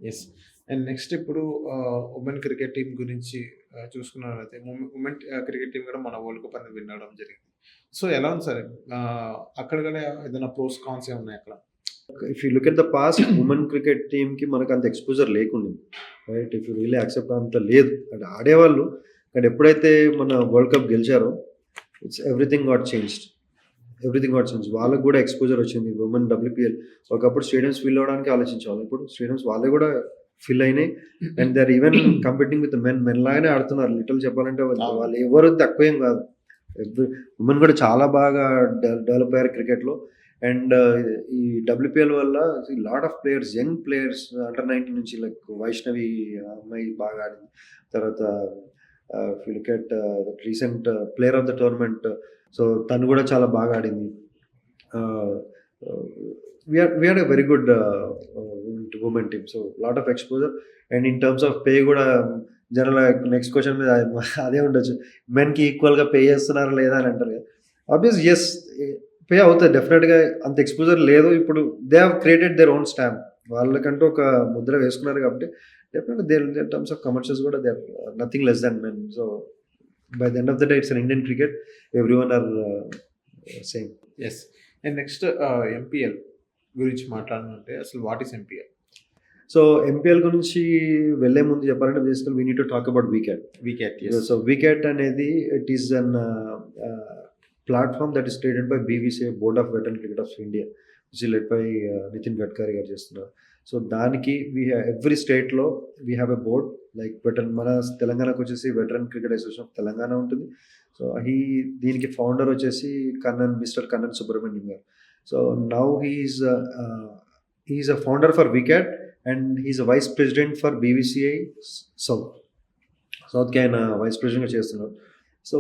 Yes. And next ఇప్పుడు women cricket team గురించి చూసుకున్నట్లయితే ఉమెన్ క్రికెట్ టీమ్ కూడా మన వరల్డ్ కప్ అనేది విన్ అవ్వడం జరిగింది. సో, ఎలా ఉంది సార్? అక్కడ కూడా ఏదైనా ప్రోస్, కాన్స్ ఏమున్నాయి అక్కడ? If you look at the past women cricket టీమ్‌కి మనకు అంత ఎక్స్‌పోజర్ లేకుండింది. Right? If you really accept అంత లేదు. అంటే ఆడేవాళ్ళు. కానీ ఎప్పుడైతే మన వరల్డ్ కప్ గెలిచారో everything got changed. Everything got changed. వాళ్ళకి కూడా ఎక్స్‌పోజర్ వచ్చింది. ఉమెన్ డబ్ల్యూపీఎల్ ఒకప్పుడు స్టేడియమ్స్ ఫిల్ అవ్వడానికి ఆలోచించేవాళ్ళు. ఇప్పుడు స్టేడియంస్ వాళ్ళే కూడా ఫిల్ అయినాయి. And they are even competing with men లాగానే ఆడుతున్నారు. లిటరల్ చెప్పాలంటే వాళ్ళు ఎవరు తక్కువేం కాదు. ఉమెన్ కూడా చాలా బాగా డెవలప్ అయ్యారు క్రికెట్‌లో. అండ్ ఈ డబ్ల్యూపీఎల్ వల్ల lot of players, young players under 19 నుంచి లైక్ వైష్ణవి అమ్మాయి బాగా ఆడింది. తర్వాత if you look at recent player of the tournament, so తను కూడా చాలా బాగా ఆడింది. We are a very good women team. So lot of exposure. And in terms of pay కూడా జనరల్ నెక్స్ట్ క్వశ్చన్ మీద అదే ఉండొచ్చు. మెన్‌కి ఈక్వల్‌గా పే చేస్తున్నారా లేదా అని అంటారు కదా. ఆబ్వియస్ యెస్, పే అవుతది డెఫినెట్‌గా. అంత ఎక్స్‌పోజర్ లేదు. ఇప్పుడు they have created their own stamp. వాళ్ళకంటూ ఒక ముద్ర వేసుకున్నారు కాబట్టి డెఫినెట్‌గా they in terms of commercials కూడా they are nothing less than men. So by the end of the day it's an Indian cricket. Everyone are same. Yes. And next MPL గురించి మాట్లాడాలంటే అసలు what is MPL? So MPL గురించి వెళ్ళే ముందు చెప్పాలంటే basical we need to talk about wicket. Yes. So wicket అనేది it is an platform that is created by BVCI, board of veteran cricket of India, which is led by Nitin Gadkari garu చేస్తున్నారు. So దానికి every స్టేట్‌లో we have a board like veteran. మన తెలంగాణకు వచ్చేసి veteran cricket association of Telangana ఉంటుంది. So దీనికి founder వచ్చేసి mister Kannan Subrahmanyam garu. So now he is a founder for wicket and he is a vice president for BVCI సౌత్‌కి ఆయన వైస్ ప్రెసిడెంట్‌గా చేస్తున్నారు. సో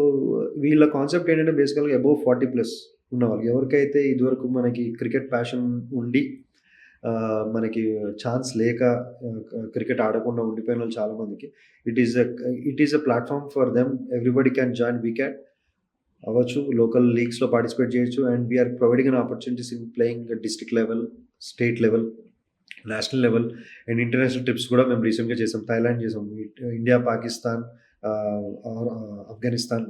వీళ్ళ కాన్సెప్ట్ ఏంటంటే బేసికల్‌గా అబోవ్ 40+ ఉన్నవాళ్ళు ఎవరికైతే ఇదివరకు మనకి క్రికెట్ ప్యాషన్ ఉండి మనకి ఛాన్స్ లేక క్రికెట్ ఆడకుండా ఉండిపోయిన వాళ్ళు చాలామందికి it is a platform for them. Everybody can join wicket అవ్వచ్చు. లోకల్ లీగ్స్‌లో పార్టిసిపేట్ చేయొచ్చు. And we are providing an opportunities in playing district level, state level, national level and international trips కూడా మేము రీసెంట్‌గా చేసాం. థాయిలాండ్ చేసాం. ఇండియా, పాకిస్తాన్, ఆఫ్ఘనిస్తాన్,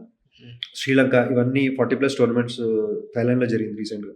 శ్రీలంక ఇవన్నీ 40+ టోర్నమెంట్స్ థాయిలాండ్‌లో జరిగింది రీసెంట్‌గా.